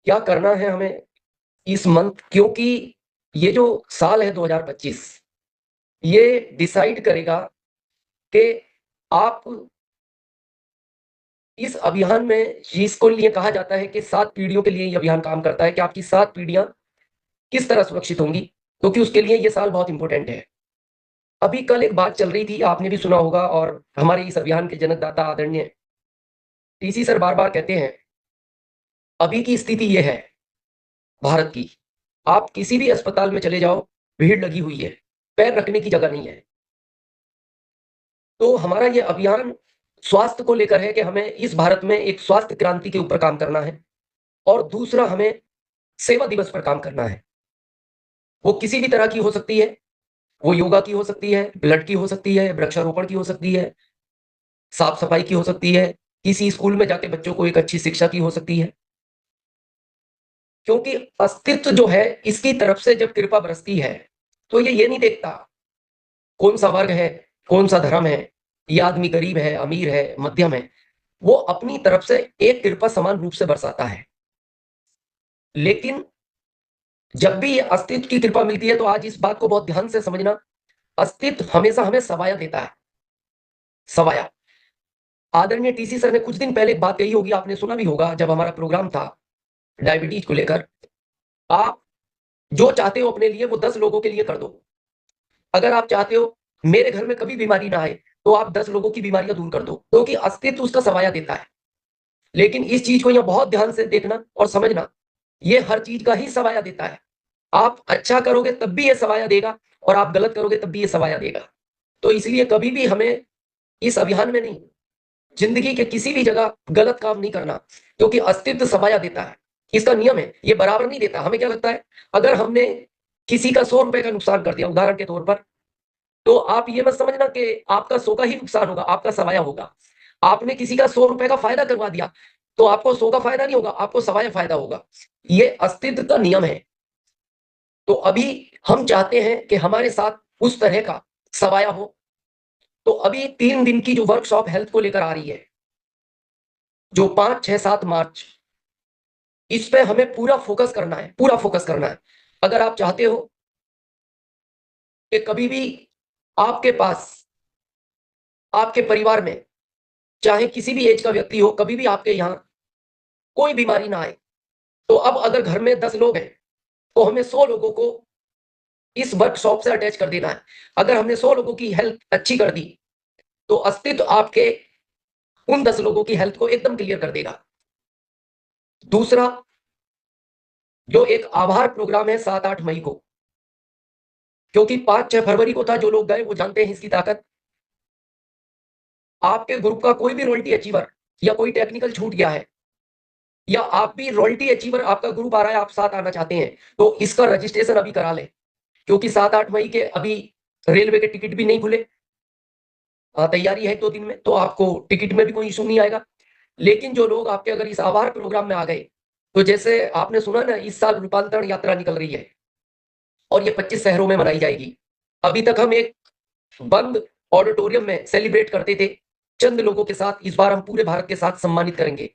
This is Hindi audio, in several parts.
क्या करना है हमें इस मंथ, क्योंकि ये जो साल है 2025, ये डिसाइड करेगा कि आप इस अभियान में, जिसको लिए कहा जाता है कि 7 पीढ़ियों के लिए ये अभियान काम करता है, कि आपकी 7 पीढ़ियां किस तरह सुरक्षित होंगी, क्योंकि उसके लिए ये साल बहुत इंपॉर्टेंट है। अभी कल एक बात चल रही थी, आपने भी सुना होगा, और हमारे इस अभियान के जनकदाता आदरणीय टीसी सर बार बार कहते हैं, अभी की स्थिति ये है भारत की, आप किसी भी अस्पताल में चले जाओ, भीड़ लगी हुई है, पैर रखने की जगह नहीं है। तो हमारा ये अभियान स्वास्थ्य को लेकर है कि हमें इस भारत में एक स्वास्थ्य क्रांति के ऊपर काम करना है, और दूसरा हमें सेवा दिवस पर काम करना है। वो किसी भी तरह की हो सकती है, वो योगा की हो सकती है, ब्लड की हो सकती है, वृक्षारोपण की हो सकती है, साफ सफाई की हो सकती है, किसी स्कूल में जाके बच्चों को एक अच्छी शिक्षा की हो सकती है। क्योंकि अस्तित्व जो है, इसकी तरफ से जब कृपा बरसती है, तो ये नहीं देखता कौन सा वर्ग है, कौन सा धर्म है, ये आदमी गरीब है, अमीर है, मध्यम है। वो अपनी तरफ से एक कृपा समान रूप से बरसाता है। लेकिन जब भी ये अस्तित्व की कृपा मिलती है, तो आज इस बात को बहुत ध्यान से समझना, अस्तित्व हमेशा हमें सवाया देता है। सवाया, आदरणीय टीसी सर ने कुछ दिन पहले एक बात कही होगी, आपने सुना भी होगा, जब हमारा प्रोग्राम था डायबिटीज को लेकर, आप जो चाहते हो अपने लिए वो 10 लोगों के लिए कर दो। अगर आप चाहते हो मेरे घर में कभी बीमारी ना आए, तो आप 10 लोगों की बीमारियां दूर कर दो, क्योंकि अस्तित्व उसका सवाया देता है। लेकिन इस चीज को यहाँ बहुत ध्यान से देखना और समझना, ये हर चीज का ही सवाया देता है। आप अच्छा करोगे तब भी ये सवाया देगा, और आप गलत करोगे तब भी ये सवाया देगा। तो इसलिए कभी भी हमें इस अभियान में नहीं, जिंदगी के किसी भी जगह गलत काम नहीं करना, क्योंकि अस्तित्व सवाया देता है। इसका नियम है, ये बराबर नहीं देता। हमें क्या लगता है, अगर हमने किसी का 100 रुपए का नुकसान कर दिया उदाहरण के तौर पर, तो आप ये मत समझना कि आपका 100 का ही नुकसान होगा, आपका सवाया होगा। आपने किसी का 100 रुपए का फायदा करवा दिया, तो आपको 100 का फायदा नहीं होगा, आपको सवाया फायदा होगा। ये अस्तित्व का नियम है। तो अभी हम चाहते हैं कि हमारे साथ उस तरह का सवाया हो। तो अभी 3 दिन की जो वर्कशॉप हेल्थ को लेकर आ रही है, जो 5, 6, 7 मार्च, इस पे हमें पूरा फोकस करना है, पूरा फोकस करना है। अगर आप चाहते हो कि कभी भी आपके पास, आपके परिवार में, चाहे किसी भी एज का व्यक्ति हो, कभी भी आपके यहाँ कोई बीमारी ना आए, तो अब अगर घर में 10 लोग हैं, तो हमें 100 लोगों को इस वर्कशॉप से अटैच कर देना है। अगर हमने 100 लोगों की हेल्थ अच्छी कर दी, तो अस्तित्व आपके उन 10 लोगों की हेल्थ को एकदम क्लियर कर देगा। दूसरा, जो एक आभार प्रोग्राम है 7, 8 मई को, क्योंकि 5, 6 फरवरी को था, जो लोग गए वो जानते हैं इसकी ताकत। आपके ग्रुप का कोई भी रॉयल्टी अचीवर या कोई टेक्निकल छूट गया है, या आप भी रॉयल्टी अचीवर, आपका ग्रुप आ रहा है, आप साथ आना चाहते हैं, तो इसका रजिस्ट्रेशन अभी करा लें, क्योंकि 7, 8 मई के अभी रेलवे के टिकट भी नहीं खुले। तैयारी है 2 दिन में, तो आपको टिकट में भी कोई इशू नहीं आएगा। लेकिन जो लोग आपके अगर इस आभार प्रोग्राम में आ गए, तो जैसे आपने सुना ना, इस साल रूपांतरण यात्रा निकल रही है, और ये 25 शहरों में मनाई जाएगी। अभी तक हम एक बंद ऑडिटोरियम में सेलिब्रेट करते थे चंद लोगों के साथ, इस बार हम पूरे भारत के साथ सम्मानित करेंगे।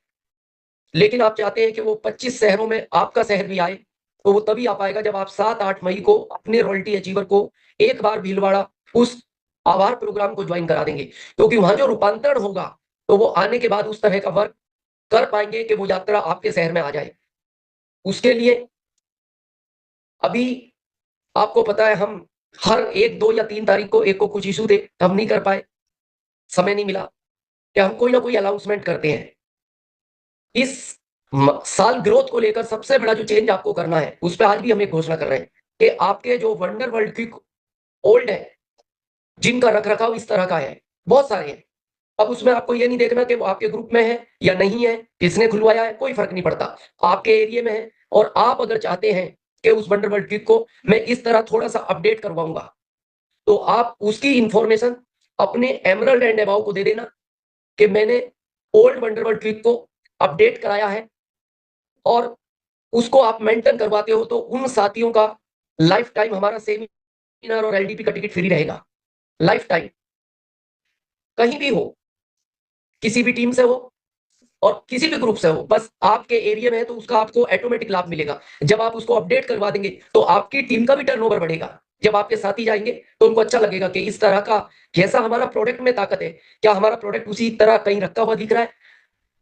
लेकिन आप चाहते हैं कि वो 25 शहरों में आपका शहर भी आए, तो वो तभी आ पाएगा जब आप 7, 8 मई को अपने रॉयल्टी अचीवर को एक बार भीलवाड़ा उस आभार प्रोग्राम को ज्वाइन करा देंगे। क्योंकि वहां जो रूपांतरण होगा, तो वो आने के बाद उस तरह का वर्क कर पाएंगे कि वो यात्रा आपके शहर में आ जाए। उसके लिए अभी आपको पता है, हम हर 1, 2 या 3 तारीख को एक को कुछ इशू थे, हम नहीं कर पाए, समय नहीं मिला, कि हम कोई ना कोई अनाउंसमेंट करते हैं। इस साल ग्रोथ को लेकर सबसे बड़ा जो चेंज आपको करना है, उस पर आज भी हम एक घोषणा कर रहे हैं कि आपके जो वंडर वर्ल्ड क्विक ओल्ड है, जिनका रख रखाव इस तरह का है, बहुत सारे हैं। अब उसमें आपको ये नहीं देखना कि वो आपके ग्रुप में है या नहीं है, किसने खुलवाया है, कोई फर्क नहीं पड़ता, आपके एरिया में है। और आप अगर चाहते हैं कि उस वंडर वर्ल्ड क्विक को मैं इस तरह थोड़ा सा अपडेट करवाऊंगा, तो आप उसकी इंफॉर्मेशन अपने एमरल्ड एंड अबाव को दे देना कि मैंने ओल्ड वंडर वर्ल्ड क्विक को अपडेट कराया है, और उसको आप मेंटेन करवाते हो, तो उन साथियों का लाइफ टाइम हमारा सेमिनार और एलडीपी का टिकट फ्री रहेगा, लाइफ टाइम। कहीं भी हो, किसी भी टीम से हो, और किसी भी ग्रुप से हो, बस आपके एरिया में है तो उसका आपको ऑटोमेटिक लाभ मिलेगा। जब आप उसको अपडेट करवा देंगे तो आपकी टीम का भी टर्नओवर बढ़ेगा। जब आपके साथी जाएंगे तो उनको अच्छा लगेगा कि इस तरह का, जैसा हमारा प्रोडक्ट में ताकत है, क्या हमारा प्रोडक्ट उसी तरह कहीं रखा हुआ दिख रहा है।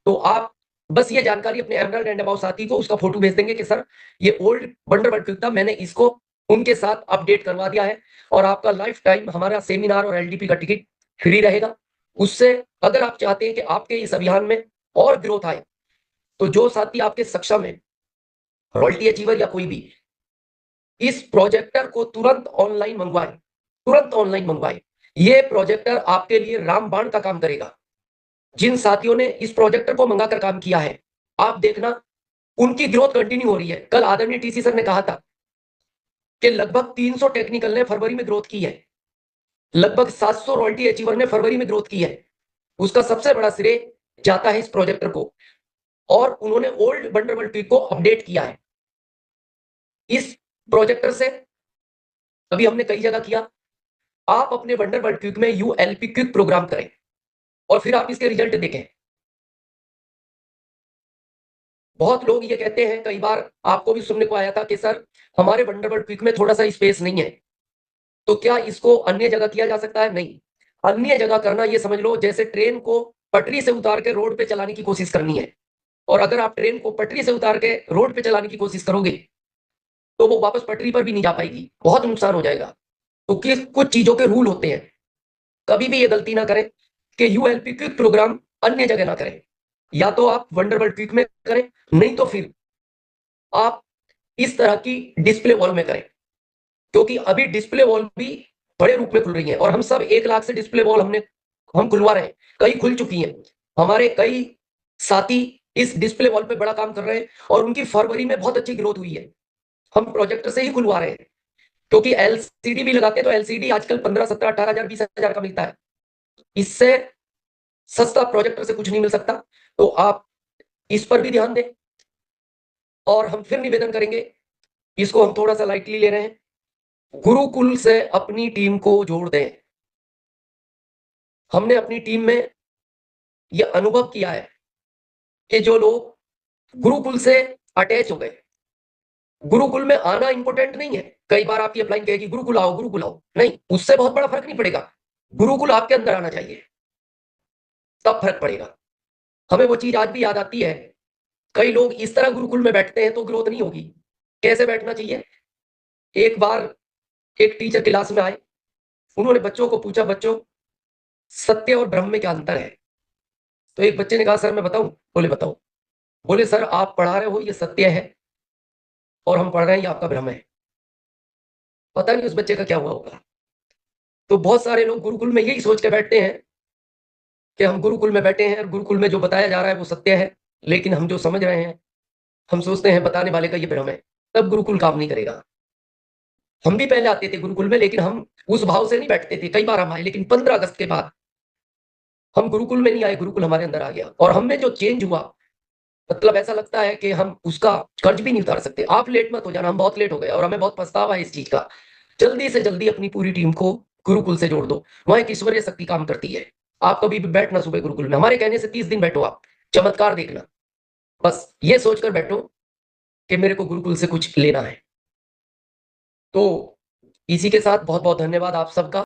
तो आप बस ये जानकारी अपने एमराल्ड एंड अबाउट साथी को उसका फोटो भेज देंगे कि सर ये ओल्ड वंडरबर्ड क्विक था, मैंने इसको उनके साथ अपडेट करवा दिया है और आपका लाइफ टाइम हमारा सेमिनार और एलडीपी का टिकट फ्री रहेगा। उससे अगर आप चाहते हैं कि आपके इस अभियान में और ग्रोथ आए, तो जो साथी आपके सक्षम है, रॉयल्टी अचीवर या कोई भी, इस प्रोजेक्टर को तुरंत ऑनलाइन मंगवाएं, तुरंत ऑनलाइन मंगवाएं। ये प्रोजेक्टर आपके लिए रामबाण का काम करेगा। जिन साथियों ने इस प्रोजेक्टर को मंगाकर काम किया है, आप देखना उनकी ग्रोथ कंटिन्यू हो रही है। कल आदरणीय टीसी सर ने कहा था कि लगभग 300 टेक्निकल ने फरवरी में ग्रोथ की है, लगभग 700 रॉयल्टी अचीवर ने फरवरी में ग्रोथ की है। उसका सबसे बड़ा श्रेय जाता है इस प्रोजेक्टर को, और उन्होंने ओल्ड वंडरबर्ड ट्वीक को अपडेट किया है इस प्रोजेक्टर से। अभी हमने कई जगह किया। आप अपने वंडरबर्ड ट्वीक में यूएलपी क्विक प्रोग्राम करें और फिर आप इसके रिजल्ट देखें। बहुत लोग ये कहते हैं, कई बार आपको भी सुनने को आया था कि सर हमारे वंडरबर्ड क्विक में थोड़ा सा स्पेस नहीं है, तो क्या इसको अन्य जगह किया जा सकता है? नहीं, अन्य जगह करना ये समझ लो जैसे ट्रेन को पटरी से उतार के रोड पे चलाने की कोशिश करनी है, और अगर आप ट्रेन को पटरी से उतार के रोड पे चलाने की कोशिश करोगे तो वो वापस पटरी पर भी नहीं जा पाएगी, बहुत नुकसान हो जाएगा। तो कुछ चीजों के रूल होते हैं, कभी भी ये गलती ना करें कि यूएलपी क्विक प्रोग्राम अन्य जगह ना करें। या तो आप वंडरबर्ड क्विक में करें, नहीं तो फिर आप इस तरह की डिस्प्ले वॉल में करें, क्योंकि अभी डिस्प्ले वॉल भी बड़े रूप में खुल रही है और हम सब 1 लाख से डिस्प्ले वॉल हम खुलवा रहे हैं, कई खुल चुकी हैं। हमारे कई साथी इस डिस्प्ले वॉल पे बड़ा काम कर रहे हैं और उनकी फरवरी में बहुत अच्छी ग्रोथ हुई है। हम प्रोजेक्टर से ही खुलवा रहे हैं, क्योंकि एलसीडी भी लगाते हैं तो एलसीडी आजकल 15, 17, 18 हजार, 20 हजार का मिलता है। इससे सस्ता प्रोजेक्टर से कुछ नहीं मिल सकता। तो आप इस पर भी ध्यान दें। और हम फिर निवेदन करेंगे, इसको हम थोड़ा सा लाइटली ले रहे हैं, गुरुकुल से अपनी टीम को जोड़ दें। हमने अपनी टीम में यह अनुभव किया है कि जो लोग गुरुकुल से अटैच हो गए, गुरुकुल में आना इंपॉर्टेंट नहीं है। कई बार आपकी अपलाइन कहेगी गुरुकुल आओ, गुरुकुल आओ, नहीं, उससे बहुत बड़ा फर्क नहीं पड़ेगा। गुरुकुल आपके अंदर आना चाहिए, तब फर्क पड़ेगा। हमें वो चीज आज भी याद आती है, कई लोग इस तरह गुरुकुल में बैठते हैं तो ग्रोथ नहीं होगी। कैसे बैठना चाहिए? एक बार एक टीचर क्लास में आए, उन्होंने बच्चों को पूछा, बच्चों सत्य और ब्रह्म में क्या अंतर है? तो एक बच्चे ने कहा, सर मैं बताऊं? बोले बताओ। बोले सर आप पढ़ा रहे हो ये सत्य है और हम पढ़ रहे हैं ये आपका भ्रम है। पता नहीं उस बच्चे का क्या हुआ होगा। तो बहुत सारे लोग गुरुकुल में यही सोच के बैठते हैं कि हम गुरुकुल में बैठे हैं और गुरुकुल में जो बताया जा रहा है वो सत्य है, लेकिन हम जो समझ रहे हैं, हम सोचते हैं बताने वाले का ये भ्रम है, तब गुरुकुल काम नहीं करेगा। हम भी पहले आते थे गुरुकुल में, लेकिन हम उस भाव से नहीं बैठते थे। कई बार हम आए, लेकिन 15 अगस्त के बाद हम गुरुकुल में नहीं आए, गुरुकुल हमारे अंदर आ गया और हमें जो चेंज हुआ, मतलब ऐसा लगता है कि हम उसका कर्ज भी नहीं उतार सकते। आप लेट मत हो जाना, हम बहुत लेट हो गए और हमें बहुत पछतावा है इस चीज का। जल्दी से जल्दी अपनी पूरी टीम को गुरुकुल से जोड़ दो, वहां एक ईश्वरीय शक्ति काम करती है। आप कभी भी बैठना सुबह गुरुकुल में, हमारे कहने से 30 दिन बैठो, आप चमत्कार देखना। बस ये सोचकर बैठो कि मेरे को गुरुकुल से कुछ लेना है। तो इसी के साथ बहुत बहुत धन्यवाद आप सबका।